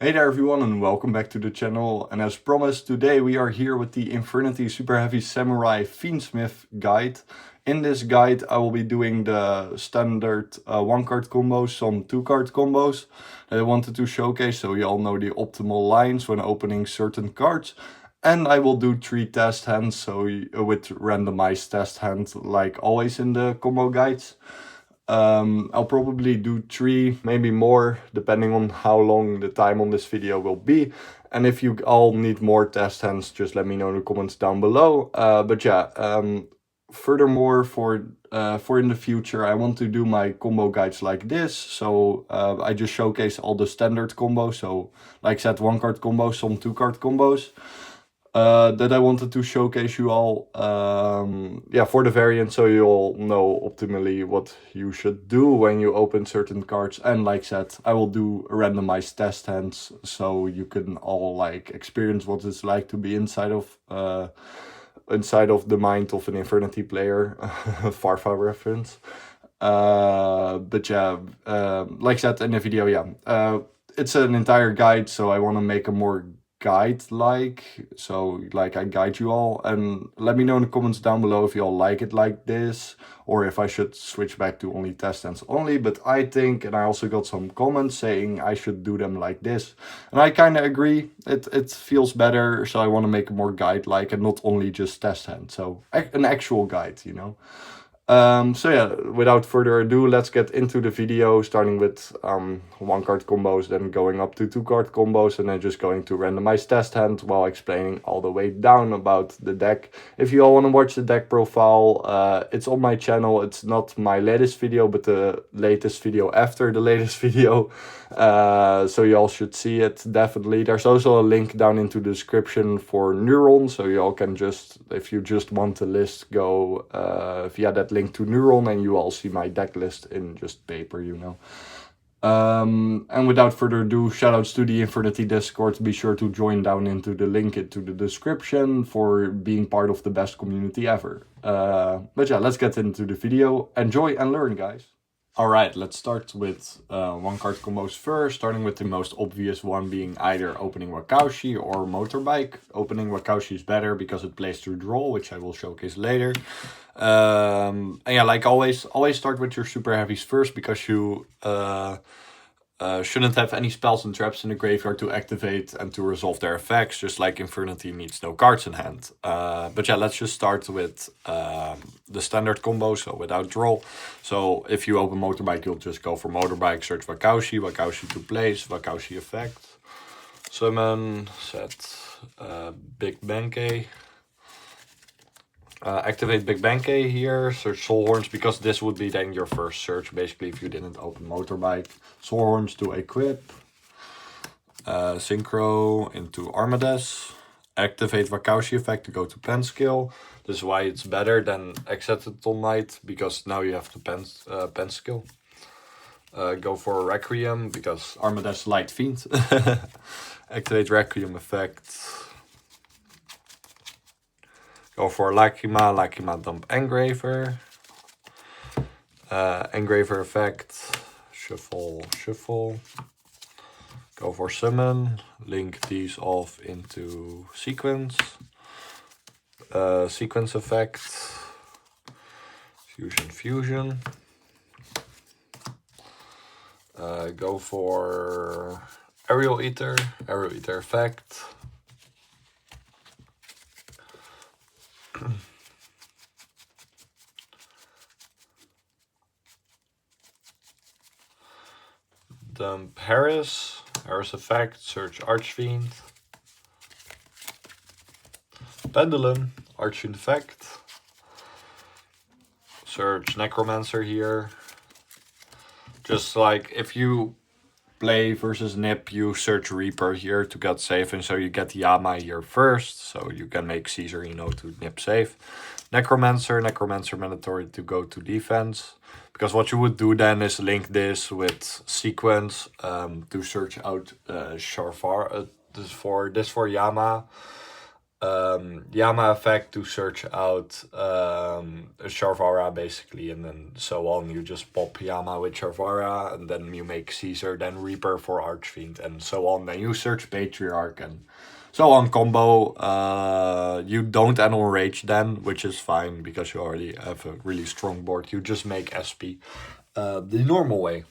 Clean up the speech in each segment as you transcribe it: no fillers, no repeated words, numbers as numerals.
Hey there everyone and welcome back to the channel, and as promised today we are here with the Infernity Superheavy Samurai Fiendsmith guide. In this guide I will be doing the standard 1-card combos, some 2-card combos that I wanted to showcase so you all know the optimal lines when opening certain cards. And I will do 3 test hands, so with randomized test hands like always in the combo guides. I'll probably do 3, maybe more, depending on how long the time on this video will be. And if you all need more test hands, just let me know in the comments down below. But yeah, furthermore, for in the future, I want to do my combo guides like this. So I just showcase all the standard combos. So like I said, 1-card combos, some 2-card combos. That I wanted to showcase you all, yeah, for the variant, so you all know optimally what you should do when you open certain cards. And like I said, I will do randomized test hands, so you can all like experience what it's like to be inside of the mind of an Infernity player. Farfa reference. But yeah, like I said in the video, yeah, it's an entire guide, so I want to make a more guide-like, so like I guide you all, and let me know in the comments down below if you all like it like this or if I should switch back to only test hands only. But I think, and I also got some comments saying I should do them like this, and I kind of agree. It feels better, so I want to make a more guide-like and not only just test hand, so an actual guide, you know. So yeah, without further ado, let's get into the video, starting with 1-card combos, then going up to 2-card combos, and then just going to randomized test hand while explaining all the way down about the deck. If you all want to watch the deck profile, it's on my channel. It's not my latest video, but the latest video after the latest video. So you all should see it, definitely. There's also a link down into the description for Neuron, so you all can just, if you just want the list, go via that link to Neuron and you all see my deck list in just paper, you know. And without further ado, shoutouts to the Infernity Discord. Be sure to join down into the link into the description for being part of the best community ever. But yeah, let's get into the video. Enjoy and learn, guys. Alright, let's start with 1-card combos first, starting with the most obvious one being either opening Wakaushi or Motorbike. Opening Wakaushi is better because it plays through draw, which I will showcase later. And yeah, like always start with your super heavies first, because you shouldn't have any spells and traps in the graveyard to activate and to resolve their effects, just like Infernity needs no cards in hand. But yeah, let's just start with the standard combo, so without draw. So if you open Motorbike, you'll just go for Motorbike, search Wakaushi, Wakaushi to place, Wakaushi effect, summon, set Big Benkei. Activate Big Benkei here, search Soul Horns, because this would be then your first search, basically, if you didn't open Motorbike. Soul Horns to equip. Synchro into Armades. Activate Wakaushi effect to go to pen skill. This is why it's better than Exeteton Knight, because now you have the pen skill. Go for Requiem, because Armades Light Fiend. Activate Requiem effect. Go for Lacrima dump Engraver. Engraver effect, shuffle. Go for summon, link these off into sequence. Sequence effect, fusion. Go for Aerial Eater effect. Dump Harris effect, search Archfiend. Pendulum, Archfiend effect. Search Necromancer here. Just like if you play versus Nip, you search Reaper here to get safe, and so you get Yama here first, so you can make Caesar, you know, to Nip safe. Necromancer mandatory to go to defense, because what you would do then is link this with sequence to search out Sharfar, this for Yama. Yama effect to search out a Sharvara basically, and then so on. You just pop Yama with Sharvara, and then you make Caesar, then Reaper for Archfiend, and so on. Then you search Patriarch, and so on combo. You don't end on Rage then, which is fine, because you already have a really strong board. You just make SP the normal way.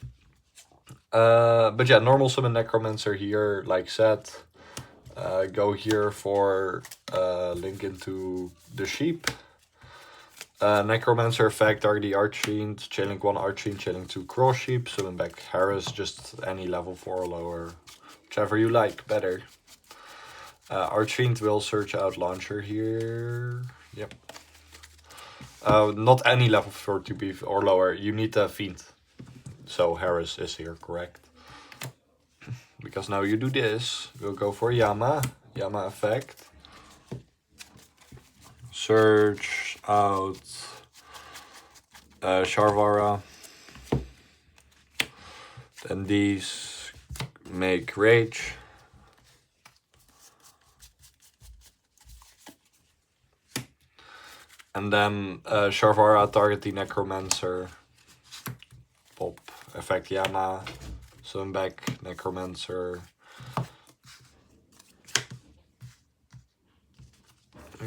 But yeah, normal summon Necromancer here, like said. Go here for link into the sheep. Necromancer effect, target the Archfiend, chailing 1 Archfiend, chailing 2 Cross Sheep, summon back Harris, just any level 4 or lower, whichever you like better. Archfiend will search out Launcher here. Yep. Not any level 4 to be or lower, you need a Fiend. So Harris is here, correct. Because now you do this, we'll go for Yama effect. Search out Sharvara. Then these make Rage. And then Sharvara target the Necromancer. Pop effect Yama. Summon back Necromancer.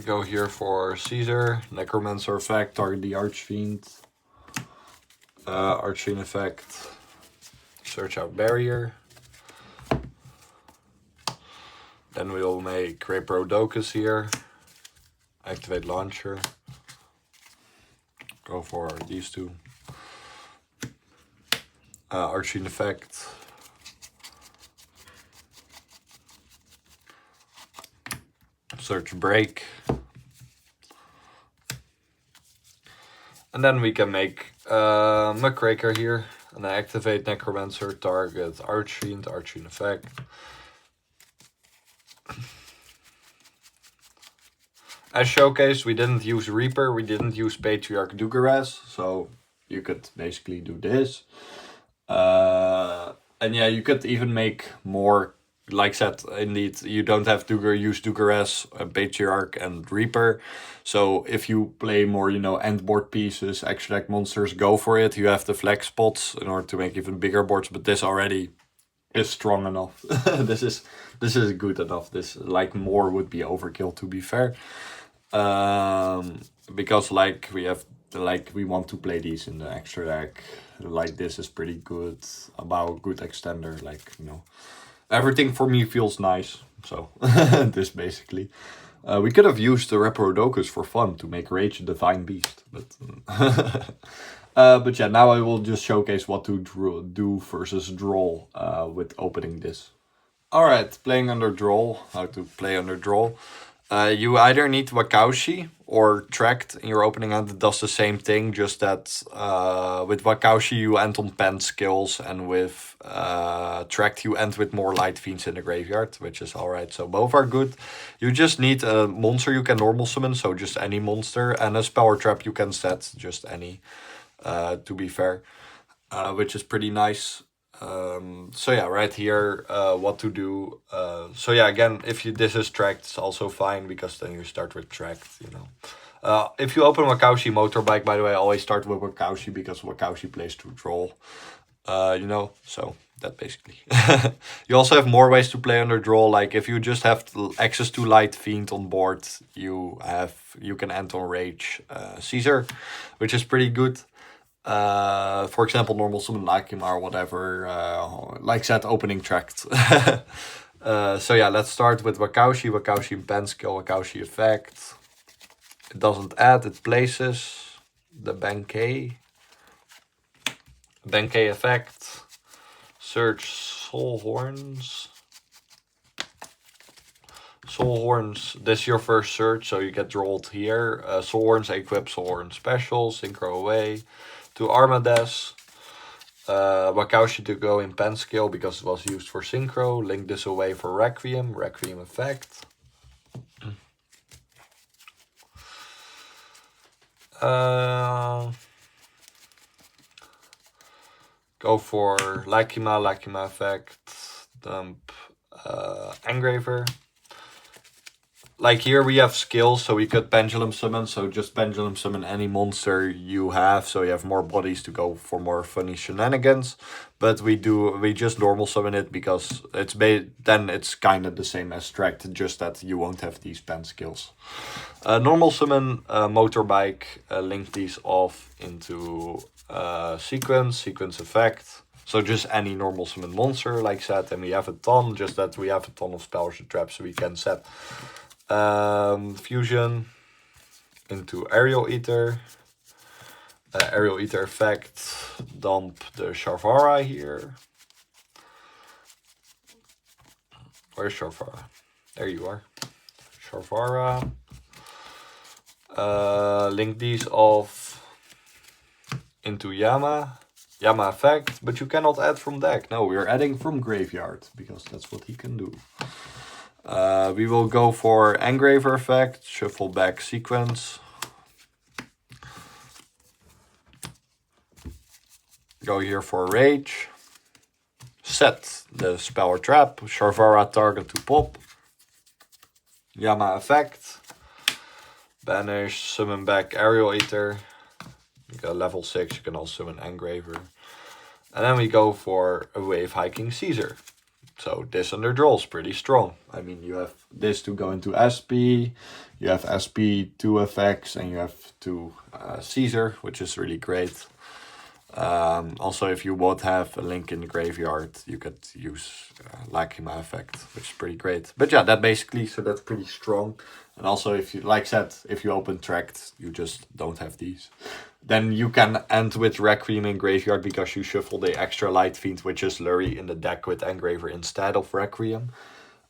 Go here for Caesar. Necromancer effect, target the Archfiend. Archfiend effect. Search out Barrier. Then we'll make Rheprodokus here. Activate Launcher. Go for these two. Archfiend effect. Search Break. And then we can make Muckraker here. And I activate Necromancer, target Archfiend, Archfiend effect. As showcased, we didn't use Reaper, we didn't use Patriarch Dugares, so you could basically do this. And yeah, you could even make more, like said, indeed, you don't have to use Dugares, Patriarch and Reaper. So if you play more, you know, end board pieces, extra deck monsters, go for it. You have the flex spots in order to make even bigger boards, but this already is strong enough. This is good enough. This, like, more would be overkill, to be fair. Because like we want to play these in the extra deck. Like, this is pretty good. About good extender, like, you know, everything for me feels nice. So this basically, we could have used the Rheprodokus for fun to make Rage a Divine Beast, but but yeah, now I will just showcase what to do versus draw with opening this. All right, playing under draw. How to play under draw. You either need Wakaushi or Tract in your opening hand. It does the same thing, just that with Wakaushi you end on pen skills, and with Tract you end with more Light Fiends in the graveyard, which is alright. So both are good. You just need a monster you can normal summon, so just any monster, and a spell or trap you can set, just any, to be fair, which is pretty nice. So yeah, right here, what to do. So yeah, again, if this is Tract, it's also fine, because then you start with Tract, you know. If you open Wakaushi Motorbike, by the way, I always start with Wakaushi, because Wakaushi plays to draw, you know, so that basically. You also have more ways to play under draw, like if you just have access to Light Fiend on board, you can end on Rage Caesar, which is pretty good. For example, normal summon Lakima or whatever, like said, opening Tract. So yeah, let's start with Wakaushi. Wakaushi pen skill, Wakaushi effect. It doesn't add, it places. The Benkei. Benkei effect. Search Soul Horns. Soul Horns, this is your first search, so you get drawn here. Soul Horns equip, Soul Horns special, synchro away. To Armades, Wakaushi to go in pen skill because it was used for synchro. Link this away for Requiem, Requiem effect. Go for Lakima, Lakima effect. Dump Engraver. like here we have skills, so we could pendulum summon, so just pendulum summon any monster you have, so you have more bodies to go for more funny shenanigans. But we just normal summon it because then it's kind of the same as Tract, just that you won't have these pen skills. Normal summon motorbike, link these off into sequence effect. So just any normal summon monster like that, and we have a ton, just that we have a ton of spells and traps, so we can set fusion into Aerial Eater. Aerial Eater effect, dump the Sharvara here. Where's Sharvara? There you are. Sharvara. Link these off into Yama. Yama effect, but you cannot add from deck. No, we're adding from graveyard, because that's what he can do. We will go for Engraver effect, shuffle back sequence. Go here for Rage. Set the spell or trap, Sharvara target to pop. Yama effect. Banish, summon back Aerial Eater. You got level 6, you can also summon Engraver. And then we go for a Wave Hiking Caesar. So this under draw is pretty strong. I mean, you have this to go into SP, you have SP 2 effects, and you have 2 Caesar, which is really great. Also, if you won't have a link in the graveyard, you could use Lacrima effect, which is pretty great. But yeah, that basically, so that's pretty strong. And also, if you, like said, if you open Tract, you just don't have these. Then you can end with Requiem in graveyard because you shuffle the extra Light Fiend, which is Lurie, in the deck with Engraver instead of Requiem.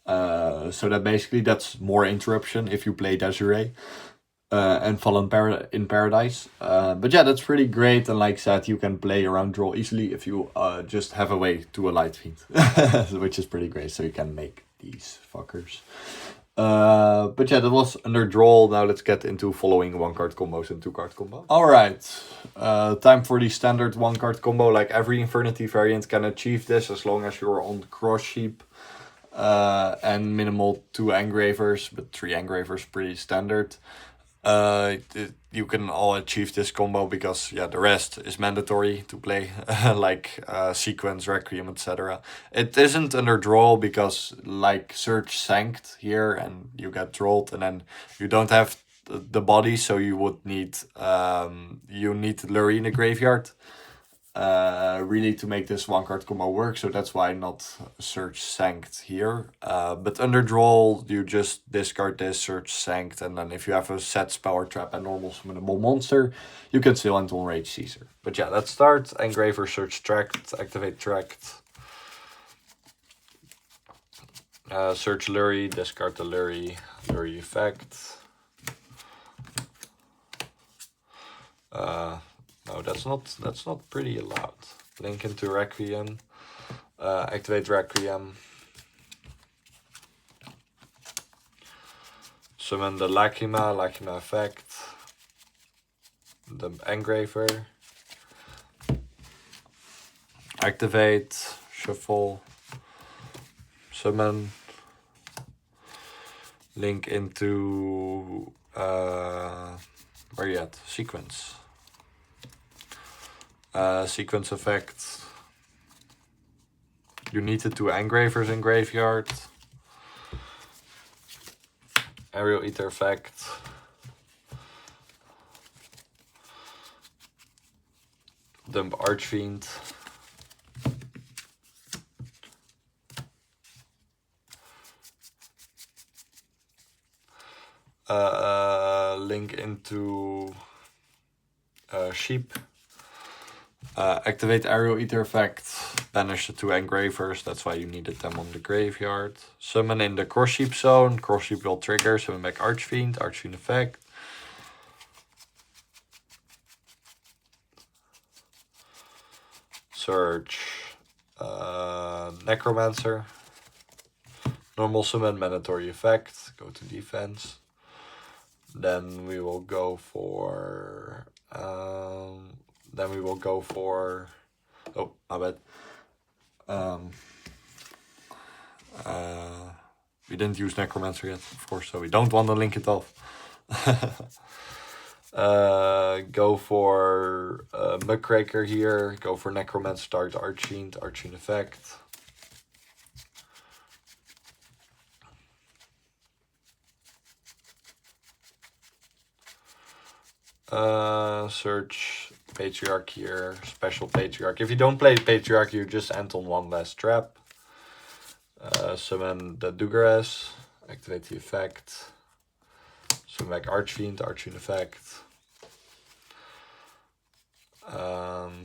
So that basically, that's more interruption if you play Desiree. And Fallen in Paradise. But yeah, that's pretty great. And like I said, you can play around draw easily if you just have a way to a Light Fiend. Which is pretty great. So you can make these fuckers. But yeah, that was under draw. Now let's get into following 1-card combos and 2-card combos. Alright, time for the standard 1-card combo. Like every Infernity variant can achieve this as long as you're on Cross Sheep. And minimal 2 Engravers, but 3 Engravers pretty standard. You can all achieve this combo because yeah, the rest is mandatory to play, like Sequence, Requiem, etc. It isn't under draw because like Search Sanct here and you get drawed, and then you don't have the body, so you would need Lurie in the graveyard really to make this 1-card combo work, so that's why not Search Sanct here. But under draw, you just discard this, Search Sanct, and then if you have a set spell or trap and normal summonable monster, you can still end on Rage Caesar. But yeah, let's start. Engraver, Search Tract, activate Tract. Search Lurie, discard the Lurie effect. No, that's not pretty allowed. Link into Requiem. Activate Requiem. Summon the Lacrima effect. The Engraver. Activate, shuffle, summon. Link into where you at? Sequence. Sequence effect. You need the 2 Engravers in graveyard. Aerial Eater effect. Dump Archfiend. Link into Sheep. Activate Aerial Eater effect. Banish the 2 Engravers, that's why you needed them on the graveyard. Summon in the Cross Sheep zone. Cross Sheep will trigger, summon back Archfiend effect. Search Necromancer. Normal summon, mandatory effect. Go to defense. Then we will go for oh, my bad. We didn't use Necromancer yet, of course, so we don't want to link it off. Go for Muckraker here. Go for Necromancer, target Archfiend, Archfiend effect. Search Patriarch here, special Patriarch. If you don't play Patriarch, you just end on one less trap. Summon the Dugares, activate the effect. Summon back Archfiend, Archfiend effect.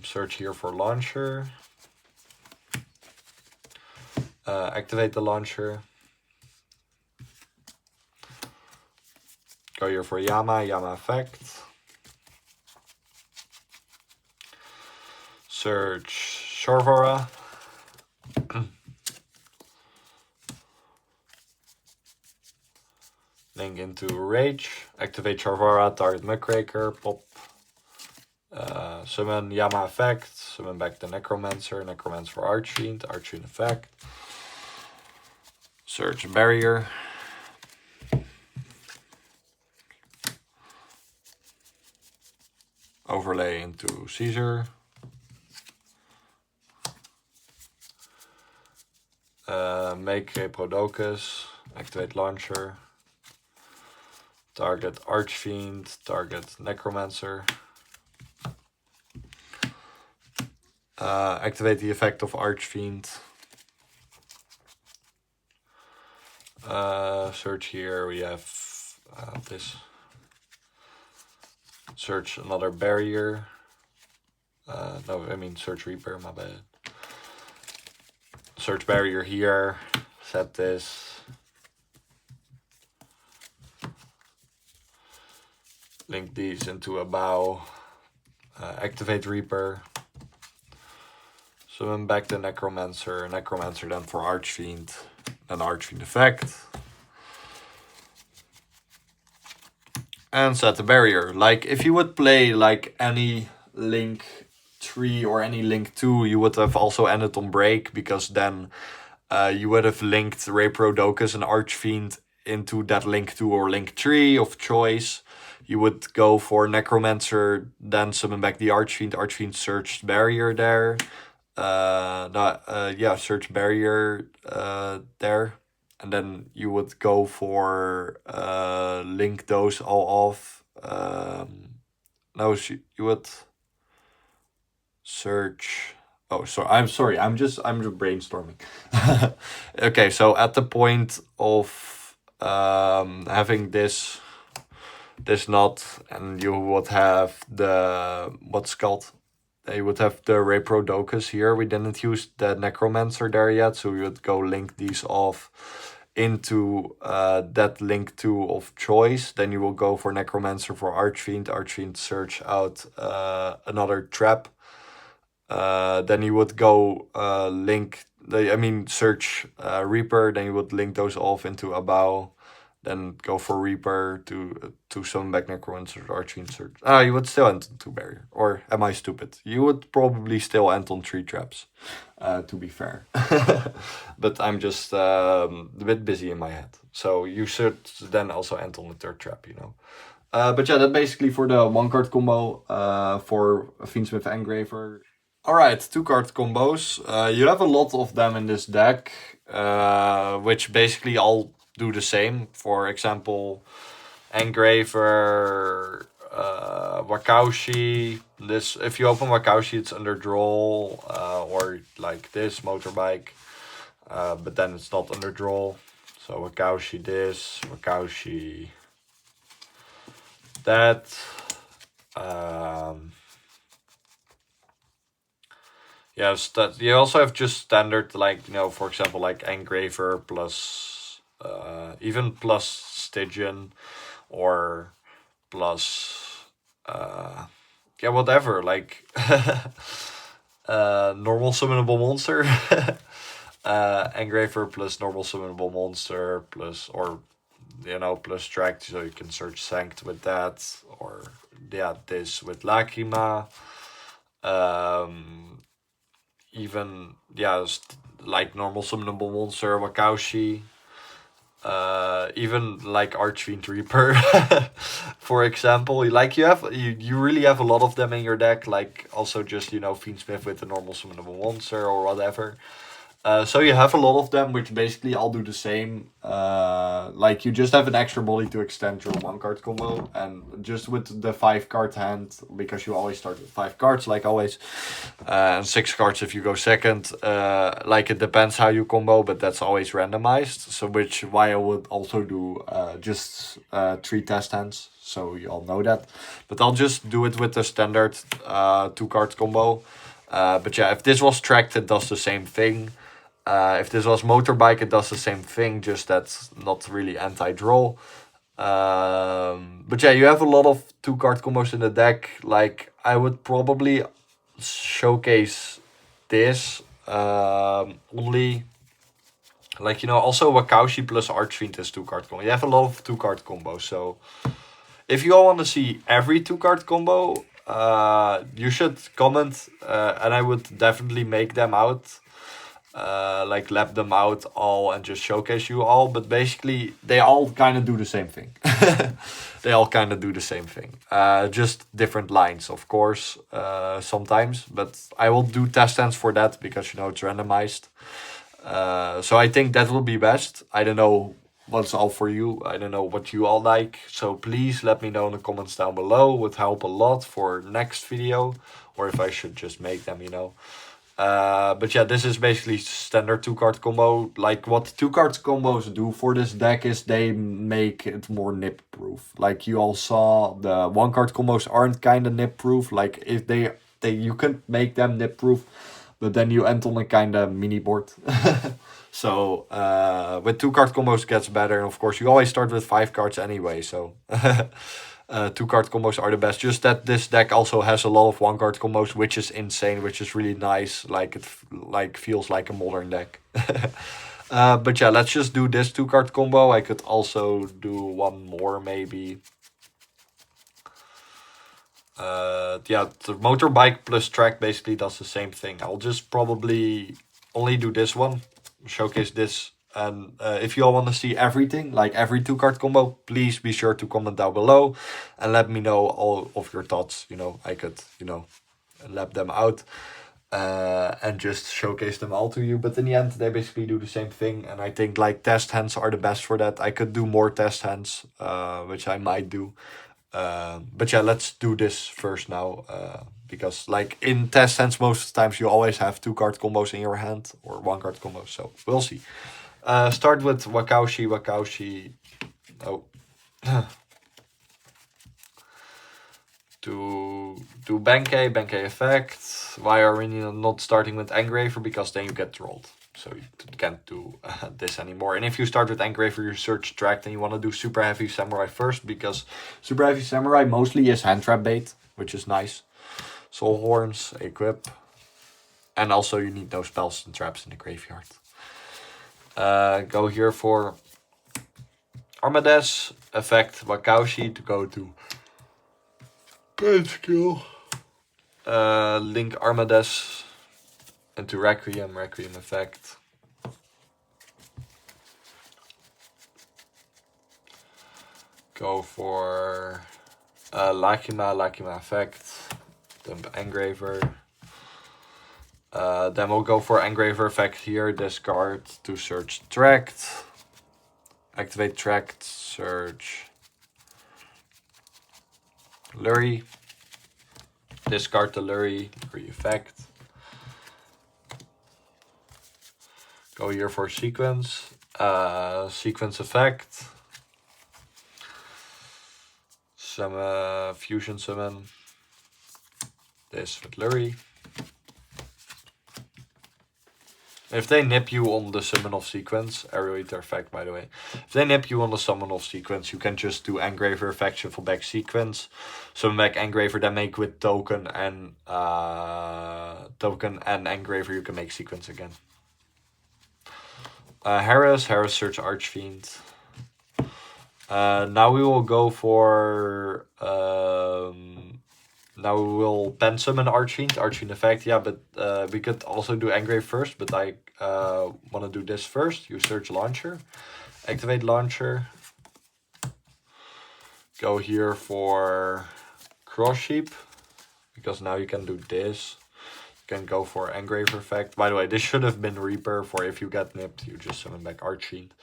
Search here for Launcher. Activate the Launcher. Go here for Yama, Yama effect. Search Shorvara. Link into Rage. Activate Shorvara, target Muckraker, pop. Summon Yama effect. Summon back the Necromancer, Necromancer for Archfiend, Archfiend effect. Search Barrier. Overlay into Caesar. Make a Prodocus, activate Launcher. Target Archfiend, target Necromancer. Activate the effect of Archfiend. Search here, we have this. Search another barrier. No, I mean search Reaper, my bad. Search barrier here. Set this. Link these into a bow. Activate Reaper. Summon back the Necromancer. Necromancer then for Archfiend. Then Archfiend effect. And set the barrier. Like if you would play like any Link 3 or any Link 2, you would have also ended on break, because then you would have linked Rayprodocus and Archfiend into that Link 2 or Link 3 of choice. You would go for Necromancer, then summon back the Archfiend. Archfiend search barrier there. Search barrier there. And then you would go for link those all off. You would search. Oh, sorry. I'm just brainstorming. Okay, so at the point of having this knot, and you would have the what's called. You would have the Rayprodocus here. We didn't use the Necromancer there yet, so we would go link these off into that link 2 of choice. Then you will go for Necromancer for Archfiend. Archfiend search out another trap. Then you would go search Reaper. Then you would link those off into a bow. Then go for Reaper to summon back Necromancer, Archfiend search. You would still end on 2 barrier. Or am I stupid? You would probably still end on 3 traps, to be fair. But I'm just a bit busy in my head. So you should then also end on the 3rd trap, you know. But yeah, that's basically for the 1-card combo for Fiendsmith Engraver. Alright, 2-card combos. You have a lot of them in this deck, which basically all do the same. For example, Engraver, Wakaushi. This, if you open Wakaushi, it's under draw, or like this motorbike, but then it's not under draw. So Wakaushi this, Wakaushi that. Yes, that you also have just standard, like, you know, for example, like Engraver plus even plus Stygian, or plus whatever, like normal summonable monster. Engraver plus normal summonable monster plus, or you know, plus track, so you can search Sanct with that, or yeah, this with Lacrima. Even like normal summonable monster Wakaushi. even like Archfiend Reaper, for example. Like you really have a lot of them in your deck. Like also just, you know, Fiendsmith with the normal summonable monster or whatever. So you have a lot of them, which basically all do the same. Like you just have an extra body to extend your 1-card combo, and just with the 5-card hand, because you always start with 5 cards, like always, and 6 cards if you go second. Like it depends how you combo, but that's always randomized. So which why I would also do just 3 test hands, so you all know that. But I'll just do it with the standard 2-card combo. But yeah, if this was tracked, it does the same thing. If this was motorbike, it does the same thing, just that's not really anti-draw. But yeah, you have a lot of 2-card combos in the deck. Like, I would probably showcase this. Only, like, you know, also Wakaushi plus Archfiend is 2-card combo. You have a lot of 2-card combos, so if you all want to see every 2-card combo, you should comment, and I would definitely make them out. Like lap them out all and just showcase you all, but basically they all kind of do the same thing. They all kind of do the same thing, just different lines, of course, sometimes, but I will do test stands for that because, you know, it's randomized. So I think that will be best. I don't know what's all for you. I don't know what you all like, so please let me know in the comments down below. Would help a lot for next video, or if I should just make them, you know. But yeah, this is basically standard 2-card combo. Like what 2-card combos do for this deck is they make it more nip proof. Like you all saw, the 1-card combos aren't kind of nip proof. Like if they you can make them nip proof, but then you end on a kind of mini board. So with 2-card combos it gets better, and of course you always start with 5 cards anyway, so 2-card combos are the best. Just that this deck also has a lot of 1-card combos, which is insane, which is really nice. Like it feels like a modern deck. But yeah, let's just do this 2-card combo. I could also do one more maybe. Yeah, the motorbike plus track basically does the same thing. I'll just probably only do this one, showcase this. And if you all want to see everything, like every 2-card combo, please be sure to comment down below and let me know all of your thoughts. You know, I could, you know, lap them out and just showcase them all to you. But in the end, they basically do the same thing. And I think like test hands are the best for that. I could do more test hands, which I might do. But yeah, let's do this first now. Because like in test hands, most of the times you always have 2-card combos in your hand or 1-card combos. So we'll see. Start with Wakaushi. Oh. to Benkei effect. Why are we not starting with Engraver? Because then you get trolled. So you can't do this anymore. And if you start with Engraver, you search track, then you want to do Super Heavy Samurai first, because Super Heavy Samurai mostly is hand trap bait, which is nice. Soul Horns, equip. And also you need no spells and traps in the graveyard. Go here for Armades, effect Wakaushi to go to skill. Link Armades into Requiem effect. Go for Lakima effect. Dump Engraver. Then we'll go for Engraver effect here. Discard to search tracked. Activate tracked, search Lurry. Discard the Lurry effect. Go here for sequence. Sequence effect. Some fusion summon. This with Lurry. If they nip you on the summon of sequence, Aerial Eater effect by the way. If they nip you on the summon of sequence, you can just do Engraver effect, shuffle back sequence, summon back Engraver, then make with token and Engraver, you can make sequence again. Harris search Archfiend. Now we will go for now we will pen summon Archfiend effect, yeah, but we could also do Engrave first, but I want to do this first. You search Launcher, activate launcher. Go here for cross sheep, because now you can do this. You can go for engraver effect. By the way, this should have been Reaper for if you get nipped, you just summon back Archfiend.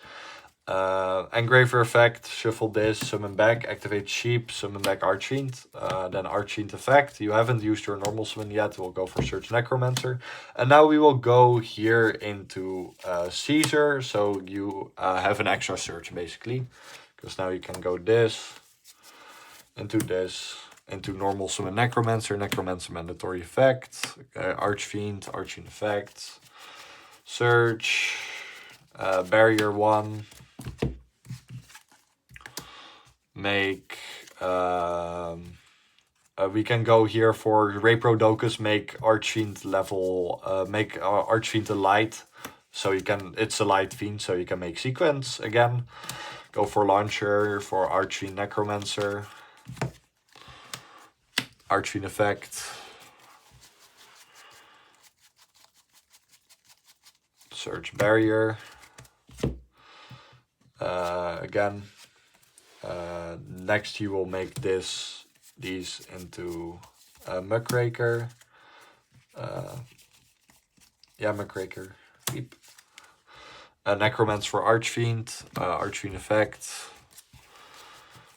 Engraver effect, shuffle this, summon back, activate sheep, summon back Archfiend. Then Archfiend effect. You haven't used your normal summon yet. We'll go for Search Necromancer. And now we will go here into Caesar. So you have an extra search basically. Because now you can go this, into normal summon Necromancer, Necromancer mandatory effect, Archfiend, Archfiend effect, search, barrier 1, make, we can go here for Reprodokus, make Archfiend level, make Archfiend a light, so you can, it's a light fiend, so you can make sequence again. Go for launcher, for Archfiend Necromancer, Archfiend effect, search barrier, again, next you will make these into Muckraker, yeah, Muckraker, beep. Necromancer for Archfiend, Archfiend effect,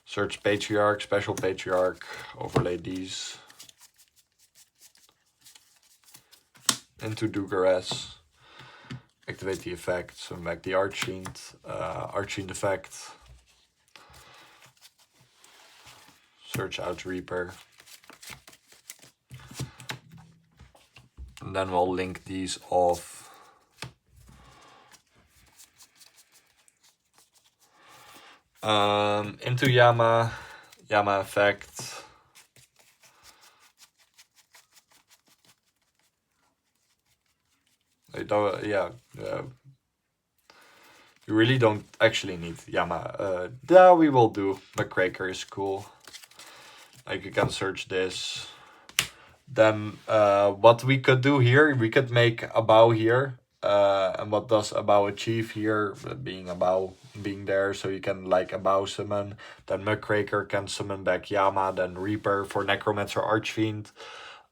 search Patriarch, special Patriarch, overlay these into Dugares, activate the effect, summon back the Archfiend, Archfiend effect, search out Reaper, and then we'll link these off. Into Yama effect. I don't, yeah, you really don't actually need Yama. Yeah, we will do. Muckraker is cool. Like you can search this. Then what we could do here, we could make a bow here. And what does a bow achieve here? Being a bow, being there, so you can like a bow summon. Then Muckraker can summon back Yama, then Reaper for Necromancer Archfiend.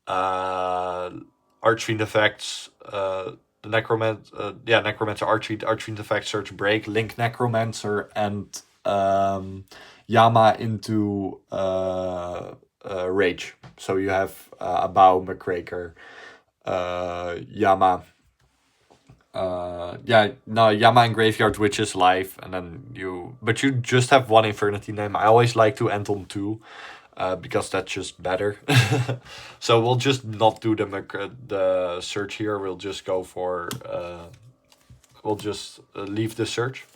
Archfiend effects, the Necromancer, yeah, Necromancer Archfiend effect, search break, link Necromancer and Yama into Rage. So you have a bow, Muckraker, Yama. Yeah, no, Yama and Graveyard Witch is live, and then you just have one Infernity name. I always like to end on 2, because that's just better. So we'll just not do the search here. We'll just go for, we'll just leave the search.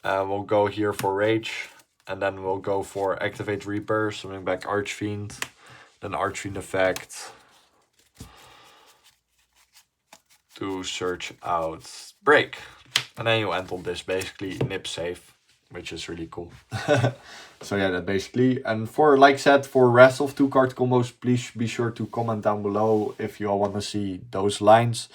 We'll go here for Rage, and then we'll go for Activate Reaper, summoning back Archfiend, then Archfiend effect, to search out break, and then you end on this basically nip save, which is really cool. So yeah, that basically. And for, like I said, for rest of 2-card combos, please be sure to comment down below if you all want to see those lines.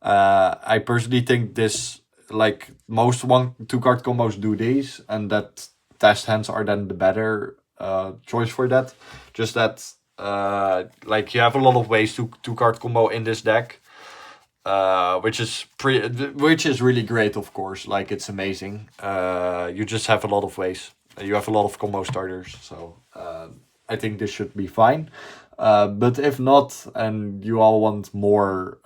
I personally think this, like most 2-card combos do these, and that test hands are then the better choice for that. Just that like you have a lot of ways to 2-card combo in this deck. Which is really great, of course. Like, it's amazing. You just have a lot of ways. You have a lot of combo starters, so I think this should be fine. But if not, and you all want more,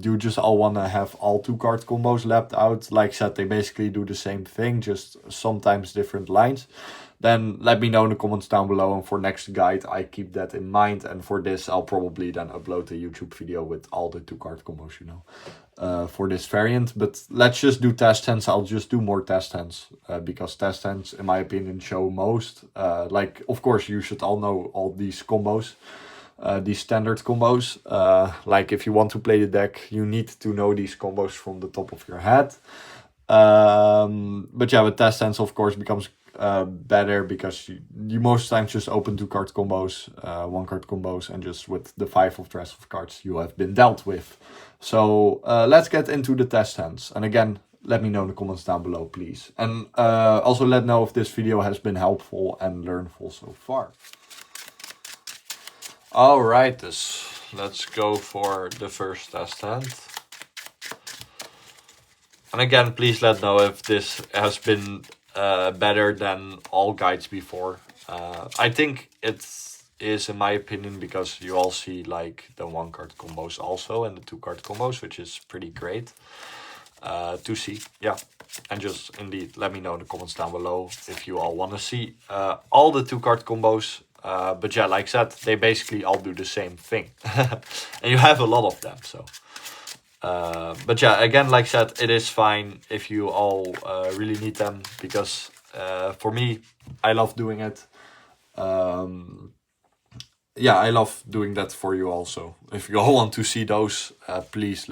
you just all want to have all 2-card combos lapped out. Like I said, they basically do the same thing, just sometimes different lines. Then let me know in the comments down below, and for next guide I keep that in mind. And for this I'll probably then upload a YouTube video with all the 2-card combos, you know, for this variant. But let's just do test hands. I'll just do more test hands, because test hands, in my opinion, show most. Like, of course, you should all know all these combos, these standard combos. Like, if you want to play the deck, you need to know these combos from the top of your head. But yeah, with test hands, of course, becomes better, because you most times just open 2-card combos, 1-card combos, and just with the 5 of the rest of cards you have been dealt with. So let's get into the test hands. And again, let me know in the comments down below, please. And also let know if this video has been helpful and learnful so far. Alright, let's go for the first test hand. And again, please let know if this has been better than all guides before. I think it is, in my opinion, because you all see like the 1-card combos also and the 2-card combos, which is pretty great to see. Yeah, and just indeed let me know in the comments down below if you all want to see all the 2-card combos. But yeah, like I said, they basically all do the same thing. And you have a lot of them, so... but yeah, again, like I said, it is fine if you all really need them, because for me, I love doing it. Yeah, I love doing that for you also. If you all want to see those, please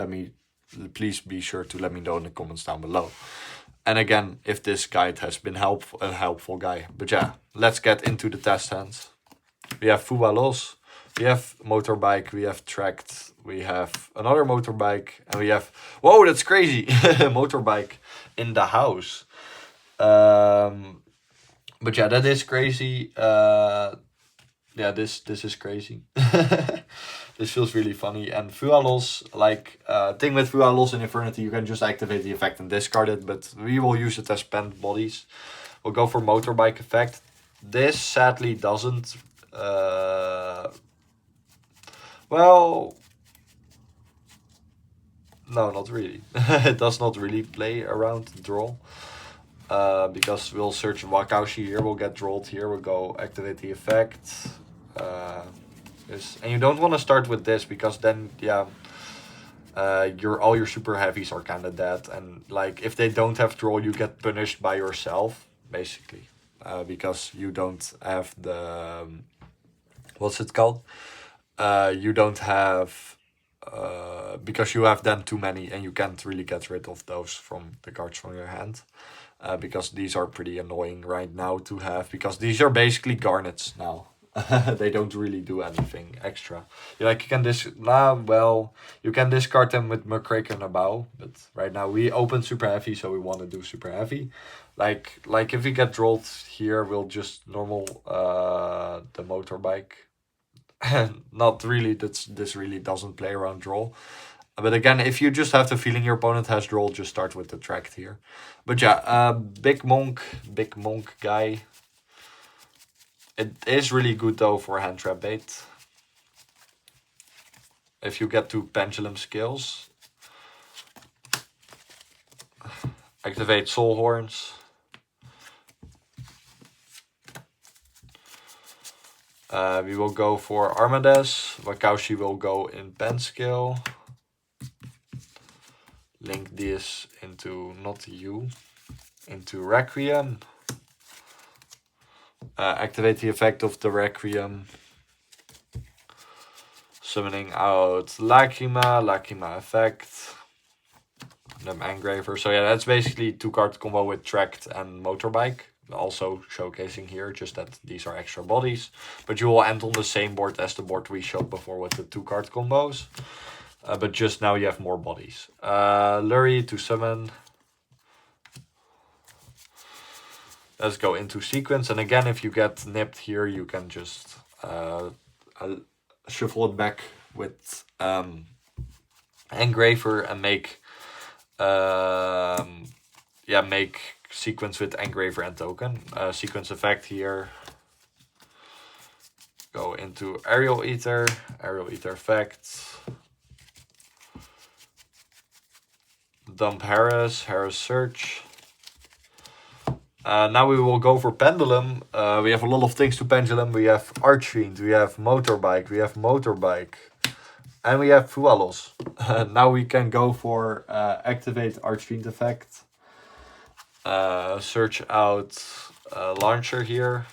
be sure to let me know in the comments down below. And again, if this guide has been a helpful guide. But yeah, let's get into the test hands. We have Fuwalos. We have motorbike, we have tracked, we have another motorbike, and we have, whoa, that's crazy, motorbike in the house. But yeah, that is crazy. Yeah, this is crazy. This feels really funny. And Fuwalos, like, thing with Fuwalos in Infernity, you can just activate the effect and discard it, but we will use it as spent bodies. We'll go for motorbike effect. This sadly doesn't... well, no, not really. It does not really play around draw. Because we'll search Wakaushi here, we'll get drawed here, we'll go activate the effect. And you don't want to start with this, because then, yeah, all your super heavies are kind of dead. And like, if they don't have draw, you get punished by yourself, basically. Because you don't have the... what's it called? You don't have... because you have then too many, and you can't really get rid of those from the cards from your hand. Because these are pretty annoying right now to have, because these are basically garnets now. They don't really do anything extra. You can you can discard them with Muckraker and a bow, but right now we open super heavy, so we want to do super heavy. Like if we get drawn here, we'll just normal the motorbike. Not really, this really doesn't play around draw. But again, if you just have the feeling your opponent has draw, just start with the tracked here. But yeah, big monk guy. It is really good though for hand trap bait. If you get to pendulum skills. Activate soul horns. We will go for Armades. Wakaushi will go in pen skill. Link this into, not you, into Requiem. Activate the effect of the Requiem. Summoning out Lacrima effect. Them Engraver. So yeah, that's basically 2-card combo with tracked and motorbike. Also showcasing here, just that these are extra bodies. But you will end on the same board as the board we showed before with the 2-card combos. But just now you have more bodies. Lurie to summon. Let's go into sequence. And again, if you get nipped here, you can just shuffle it back with Engraver and make make sequence with Engraver and token. Sequence effect here. Go into Aerial Eater effect. Dump Harris search. Now we will go for Pendulum. We have a lot of things to Pendulum. We have Archfiend, we have Motorbike, and we have Fuwalos. Now we can go for activate Archfiend effect. Search out Launcher here.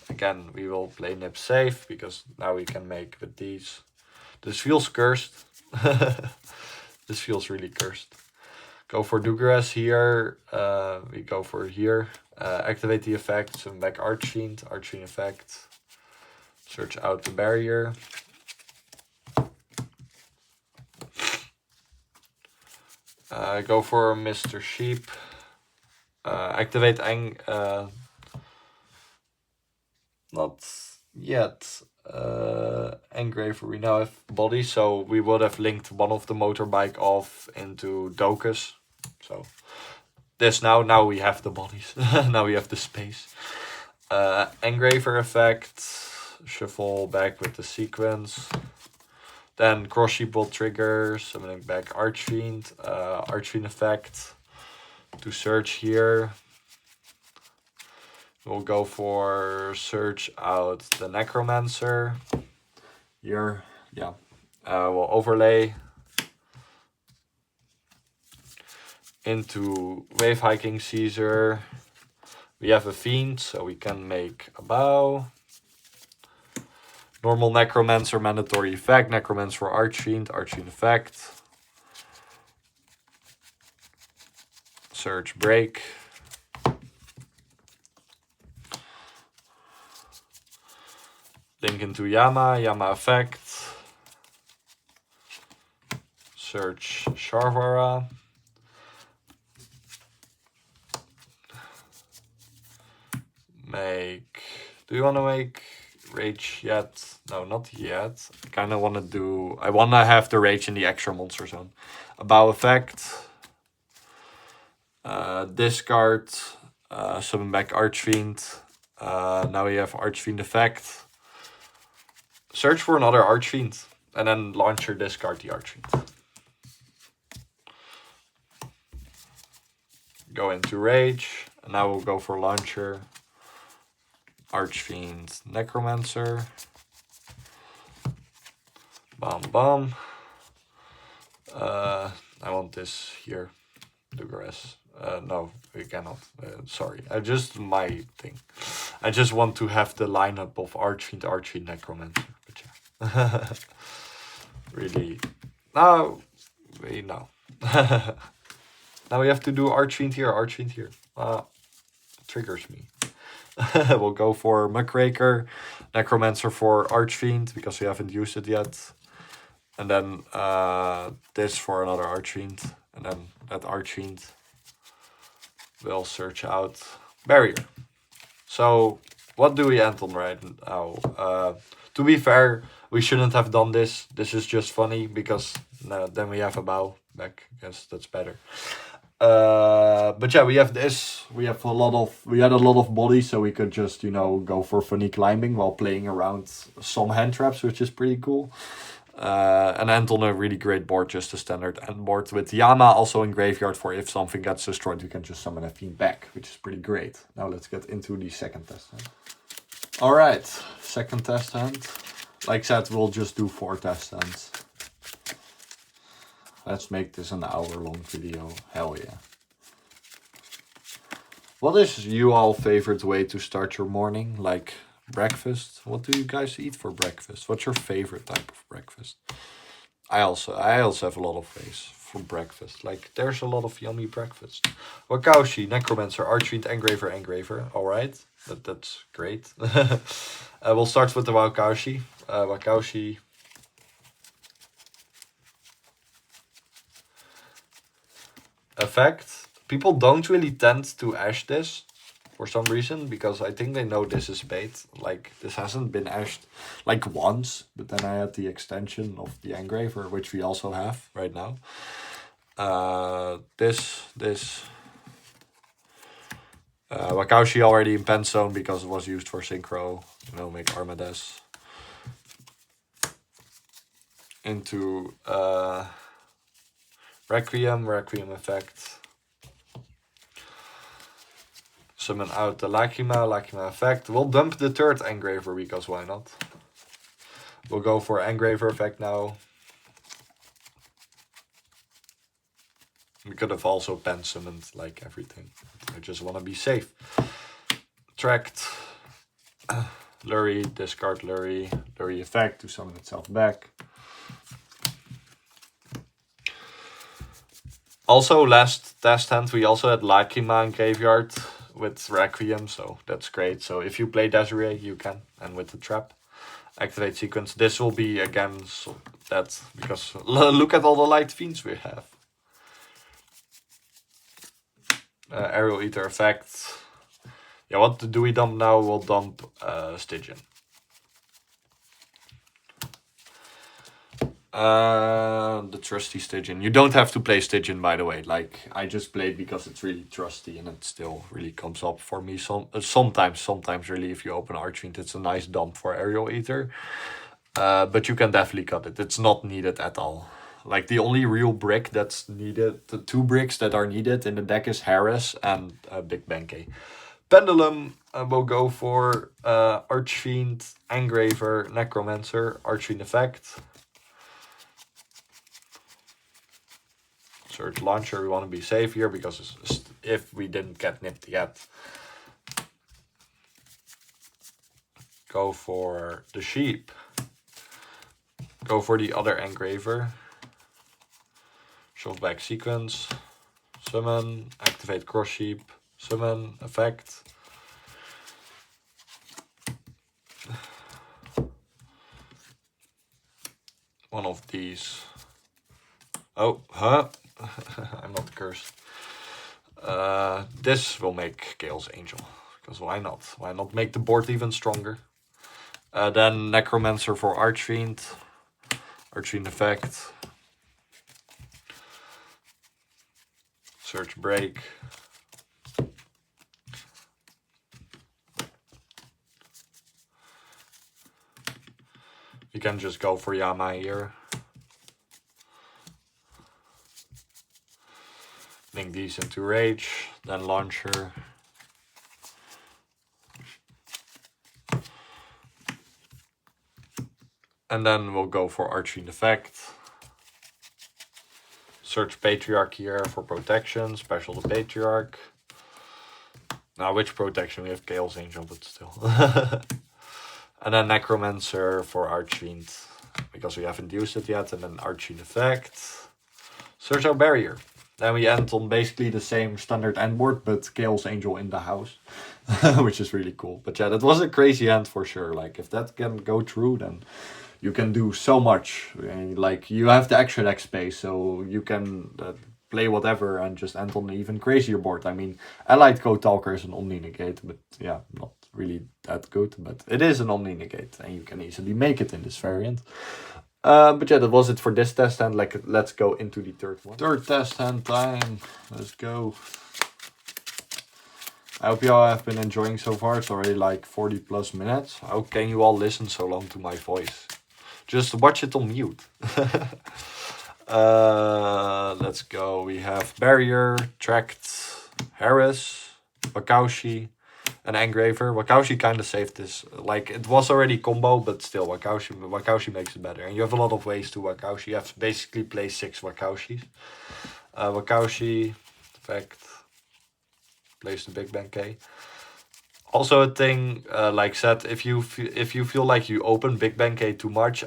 Again, we will play Nip safe, because now we can make with these. This feels cursed. This feels really cursed. Go for Dugares here. We go for here. Activate the effect. Summon back Archfiend effect. Search out the barrier. Go for Mr. Sheep. Activate not yet. Engraver, we now have body, so we would have linked one of the motorbike off into Docus. So this now we have the bodies. Now we have the space. Engraver effect, shuffle back with the sequence. Then Cross Sheep will trigger, summoning back Archfiend. Archfiend effect to search here. We'll go for search out the Necromancer. Here, yeah. We'll overlay into Wave Hiking Caesar. We have a Fiend, so we can make a bow. Normal Necromancer, mandatory effect. Necromancer for Archfiend, Archfiend effect. Search, break. Link into Yama, Yama effect. Search Sharvara. Do you want to make Rage yet? No, not yet. I kind of want to do... I want to have the Rage in the extra monster zone. A bow effect. Discard. Summon back Archfiend. Now we have Archfiend effect. Search for another Archfiend. And then launcher discard the Archfiend. Go into Rage. And now we'll go for launcher. Archfiend, Necromancer. Bam, bam. I want this here. Lugares. No, we cannot. Sorry. My thing. I just want to have the lineup of Archfiend, Necromancer. But yeah. Really. No. Now we have to do Archfiend here. Triggers me. We'll go for Muckraker, Necromancer for Archfiend, because we haven't used it yet. And then this for another Archfiend. And then that Archfiend will search out Barrier. So, what do we end on right now? To be fair, we shouldn't have done this. This is just funny, because then we have a bow back. I guess that's better. But yeah, we have this. We had a lot of bodies, so we could just, go for funny climbing while playing around some hand traps, which is pretty cool. And end on a really great board, just a standard end board with Yama also in graveyard for if something gets destroyed, you can just summon a Fiend back, which is pretty great. Now let's get into the second test hand. Alright, second test hand. Like I said, we'll just do 4 test hands. Let's make this an hour-long video. Hell yeah. What is you all favorite way to start your morning? Like breakfast? What do you guys eat for breakfast? What's your favorite type of breakfast? I also have a lot of ways for breakfast. Like there's a lot of yummy breakfast. Wakaushi, Necromancer, Archfiend, Engraver. Alright. That's great. We'll start with the Wakaushi. Wakaushi. Effect. People don't really tend to ash this for some reason, because I think they know this is bait. Like this hasn't been ashed like once, but then I had the extension of the Engraver, which we also have right now. Wakaushi already in pen zone because it was used for synchro. Make Armades into Requiem effect. Summon out the Lacrima effect. We'll dump the third Engraver because why not? We'll go for Engraver effect now. We could have also pen summoned like everything. I just want to be safe. Tracked. Lurry, discard Lurry. Lurry effect to summon itself back. Also, last test hand, we also had Lacrima in graveyard with Requiem, so that's great. So if you play Desiree, you can. And with the trap, activate sequence. This will be again that, because look at all the light fiends we have. Aerial Eater effect. Yeah, what do we dump now? We'll dump Stygian. The trusty Stygian. You don't have to play Stygian, by the way. Like, I just played because it's really trusty and it still really comes up for me. Sometimes really, if you open Archfiend, it's a nice dump for Aerial Eater. But you can definitely cut it. It's not needed at all. Like, the only real brick that's needed, the 2 bricks that are needed in the deck is Harris and Big Benkei. Pendulum will go for Archfiend, Engraver, Necromancer, Archfiend effect. Search Launcher, we want to be safe here because if we didn't get nipped yet. Go for the Sheep. Go for the other Engraver. Shove back Sequence. Summon, activate Cross Sheep. Summon, effect. One of these. Oh, huh? I'm not cursed. This will make Gale's Angel. Because why not? Why not make the board even stronger? Then Necromancer for Archfiend. Archfiend effect. Search Break. You can just go for Yama here. Link these into Rage, then Launcher. And then we'll go for Archfiend effect. Search Patriarch here for protection, special the Patriarch. Now which protection? We have Gale's Angel, but still. And then Necromancer for Archfiend, because we haven't used it yet, and then Archfiend effect. Search our barrier. Then we end on basically the same standard end board, but Gale's Angel in the house, which is really cool. But yeah, that was a crazy hand for sure. Like, if that can go through, then you can do so much. And, like, you have the extra deck space, so you can play whatever and just end on an even crazier board. I mean, Allied Code Talker is an Omni Negate, but yeah, not really that good. But it is an Omni Negate, and you can easily make it in this variant. But yeah, that was it for this test hand. Like, let's go into the third one. Third test hand time. Let's go. I hope you all have been enjoying so far. It's already like 40 plus minutes. How can you all listen so long to my voice? Just watch it on mute. Let's go. We have Barrier, Tract, Harris, Wakaushi, an Engraver. Wakaushi kind of saved this. Like, it was already combo, but still, Wakaushi makes it better. And you have a lot of ways to Wakaushi. You have to basically play 6 Wakaushis. Wakaushi, effect, plays the Big Benkei. Also a thing, like said, if you feel like you open Big Benkei too much,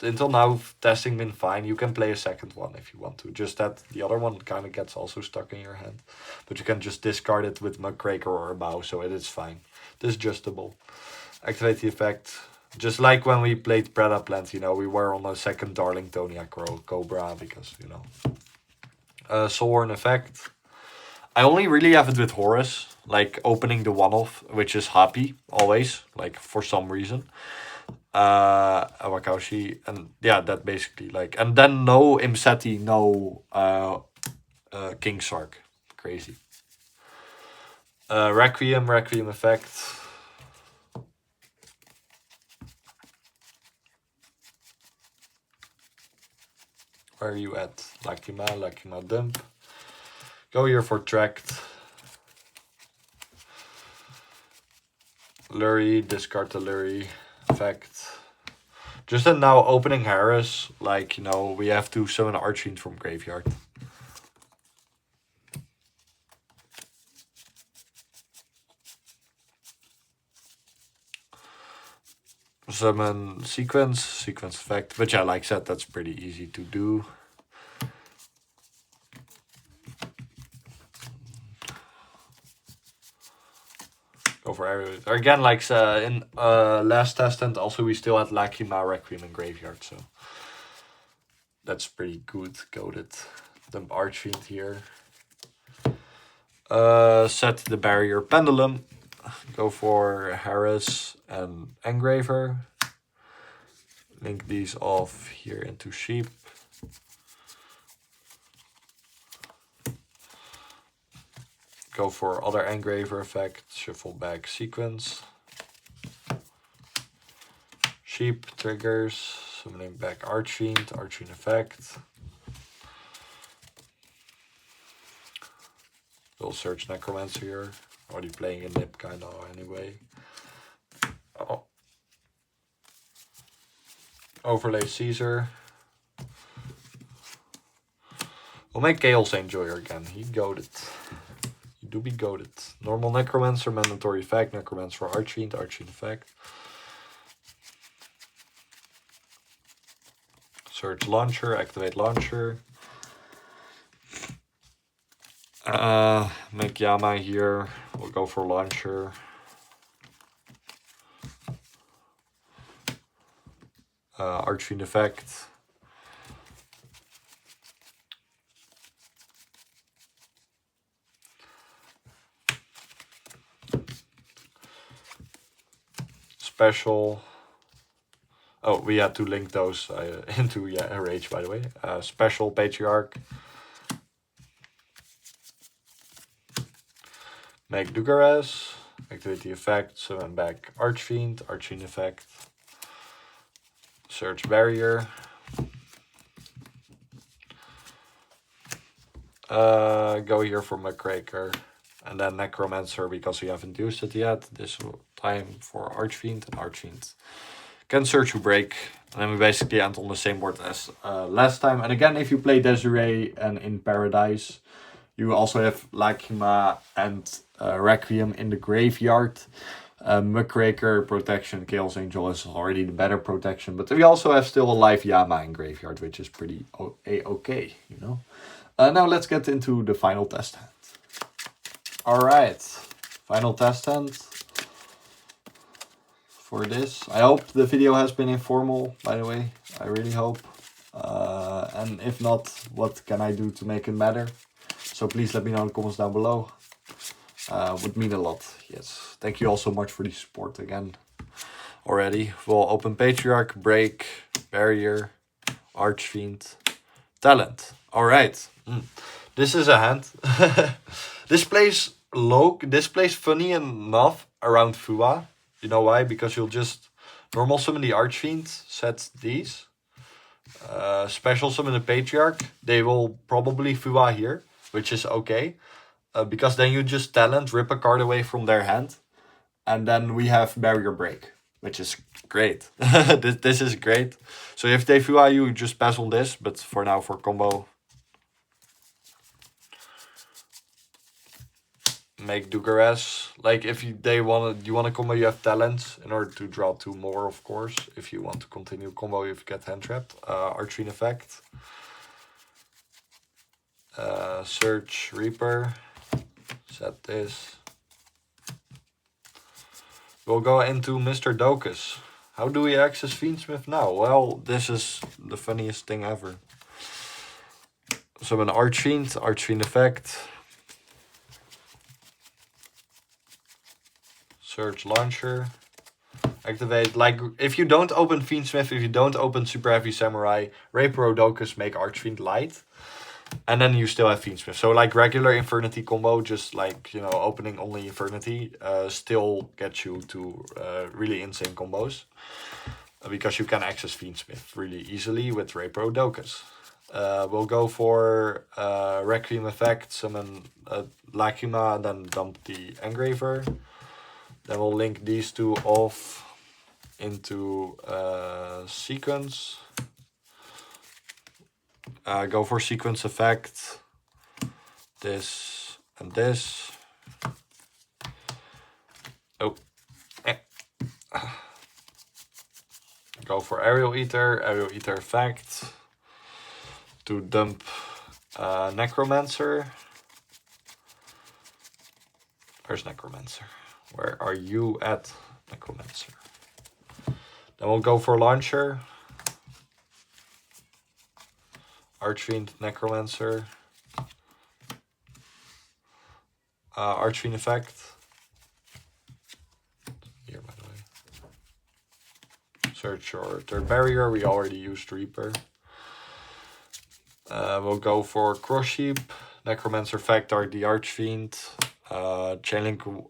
until now, testing been fine. You can play a second one if you want to. Just that the other one kind of gets also stuck in your hand. But you can just discard it with Muckraker or a Bow, so it is fine. It is adjustable. Activate the effect. Just like when we played Preda Plant, you know, we were on a second Darling Tonia Cobra, because, you know. Soulhorn effect. I only really have it with Horus, like opening the one-off, which is happy, always, like, for some reason. Wakaushi, and yeah, that basically, like, and then no Imseti, no King Sark. Crazy. Requiem effect. Where are you at? Lacrima dump. Go here for Tract. Lurie, discard the Lurie effect. Just then now opening Harris, like, you know, we have to summon Archfiend from graveyard. Summon sequence effect. But yeah, like I said, that's pretty easy to do. Over area. Again, like in last test, and also we still had Lacrima, Requiem, and Graveyard, so that's pretty good. Goaded. Dump Archfiend here. Set the barrier pendulum. Go for Harris and Engraver. Link these off here into sheep. Go for other engraver effect, shuffle back sequence. Sheep triggers, summoning back Archfiend effect. We'll search Necromancer here. Already playing a nip kinda anyway. Oh. Overlay Caesar. We'll make Chaos Enjoyer again. He goaded. He do be goaded. Normal Necromancer, mandatory effect. Necromancer for Archfiend effect. Search Launcher, activate Launcher. Make Yama here. We'll go for Launcher. Archfiend effect. Special. Oh, we had to link those into Rage, by the way. Special Patriarch. Make Dugares. Activate the effect. Summon back Archfiend effect. Search Barrier. Go here for McCraker. And then Necromancer, because we haven't used it yet. This time for Archfiend. And Archfiend can search to break. And then we basically end on the same board as last time. And again, if you play Desiree and in Paradise, you also have Lacrima and Requiem in the graveyard. Muckraker protection, Chaos Angel is already the better protection. But we also have still a live Yama in graveyard, which is pretty okay, you know. Now let's get into the final test hand. Alright, final test hand for this. I hope the video has been informal, by the way. I really hope. And if not, what can I do to make it better? So please let me know in the comments down below. Would mean a lot. Yes. Thank you all so much for the support again. Already. We'll open Patriarch, Break, Barrier, Archfiend, Talent. Alright. This is a hand. This plays low. This plays funny enough around Fua. You know why? Because you'll just normal summon the Archfiend, set these. Special summon the Patriarch. They will probably Fua here, which is okay. Because then you just talent, rip a card away from their hand. And then we have Barrier Break, which is great. this is great. So if they Fua you, just pass on this. But for now, for combo, make Dugares. Like if you want to combo, you have talents in order to draw 2 more, of course. If you want to continue combo, if you get hand trapped. Archfiend effect. Search Reaper. Set this. We'll go into Mr. Docus. How do we access Fiendsmith now? Well, this is the funniest thing ever. So an Archfiend effect. Search Launcher. Activate, like, if you don't open Fiendsmith, if you don't open Superheavy Samurai, Rapro Docus make Archfiend light. And then you still have Fiendsmith. So like regular Infernity combo, just like, you know, opening only Infernity, still gets you to really insane combos. Because you can access Fiendsmith really easily with Rapro Docus. We'll go for Requiem effect, summon Lacrima, then dump the Engraver. Then we'll link these two off into sequence. Go for sequence effect. This and this. Oh. Go for Aerial Eater effect. To dump Necromancer. Where's Necromancer? Where are you at, Necromancer? Then we'll go for Launcher. Archfiend, Necromancer. Archfiend effect. Here, by the way. Search your third barrier. We already used Reaper. We'll go for Cross Sheep, Necromancer effect, the Archfiend. Chainlink.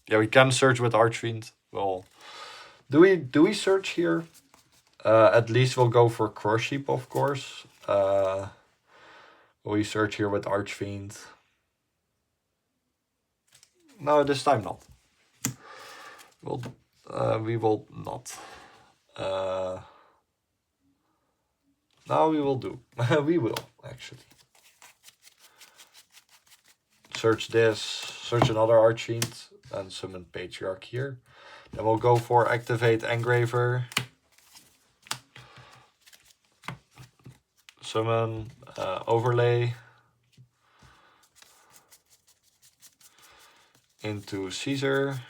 Yeah, we can search with Archfiend. Well, do we search here? At least we'll go for Cross Sheep, of course. We search here with Archfiend. No, this time not. We will not. No, we will do. We will, actually. Search this, search another Archfiend, and summon Patriarch here. Then we'll go for activate Engraver. Summon, overlay. Into Caesar.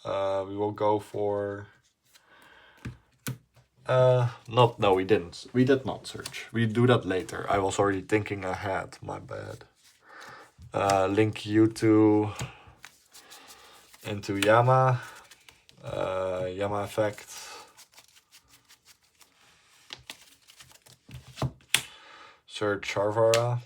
We will go for... no, we didn't. We did not search. We do that later. I was already thinking ahead, my bad. Link you into Yama. Yama effect. Search Charvara.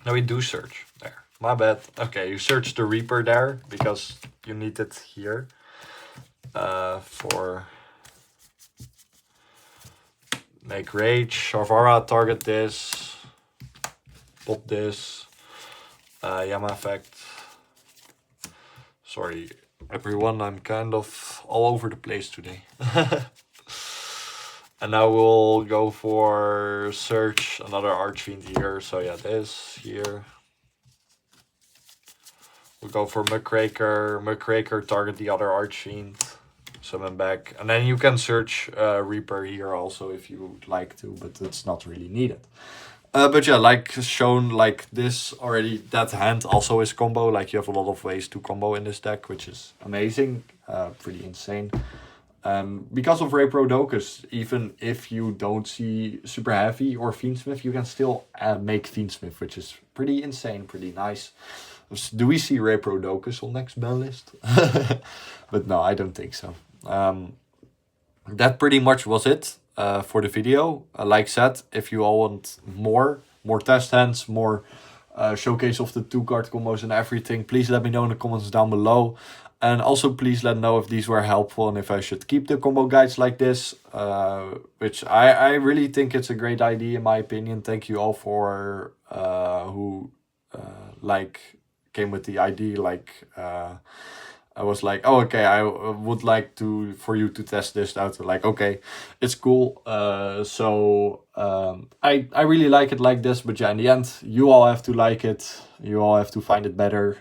No, we do search there. My bad. Okay, you search the Reaper there because you need it here. For make rage, Charvara, target this, pop this, Yama effect. Sorry everyone, I'm kind of all over the place today. And now we'll go for search another Archfiend here. So yeah, this here. We'll go for Muckraker. Muckraker, target the other Archfiend. Summon back. And then you can search Reaper here also if you would like to, but it's not really needed. But yeah, like shown like this already, that hand also is combo. Like you have a lot of ways to combo in this deck, which is amazing. Pretty insane. Because of Reprodokus, even if you don't see Super Heavy or Fiendsmith, you can still make Fiendsmith, which is pretty insane, pretty nice. Do we see Reprodokus on next ban list? But no, I don't think so. That pretty much was it for the video. Like said, if you all want more test hands, more showcase of the 2-card combos and everything, please let me know in the comments down below. And also please let me know if these were helpful and if I should keep the combo guides like this, which I really think it's a great idea in my opinion. Thank you all for who like came with the idea. Like I was like, oh okay, I would like for you to test this out. Like okay, it's cool. I really like it like this, but yeah, in the end you all have to like it. You all have to find it better.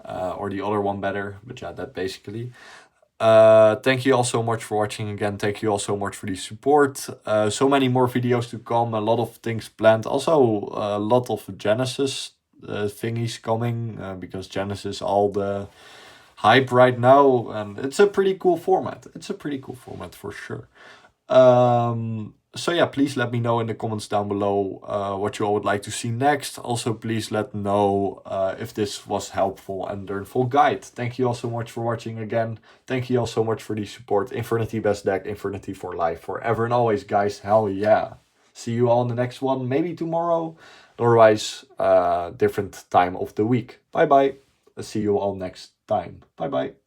Or the other one better, but yeah, that basically. Thank you all so much for watching again. Thank you all so much for the support. So many more videos to come, a lot of things planned. Also a lot of Genesis thingies coming, because Genesis all the hype right now, and it's a pretty cool format. It's a pretty cool format for sure. So yeah, please let me know in the comments down below what you all would like to see next. Also, please let me know if this was helpful and learnful guide. Thank you all so much for watching again. Thank you all so much for the support. Infernity best deck, Infernity for life, forever and always, guys. Hell yeah. See you all in the next one, maybe tomorrow. Otherwise, different time of the week. Bye bye. See you all next time. Bye bye.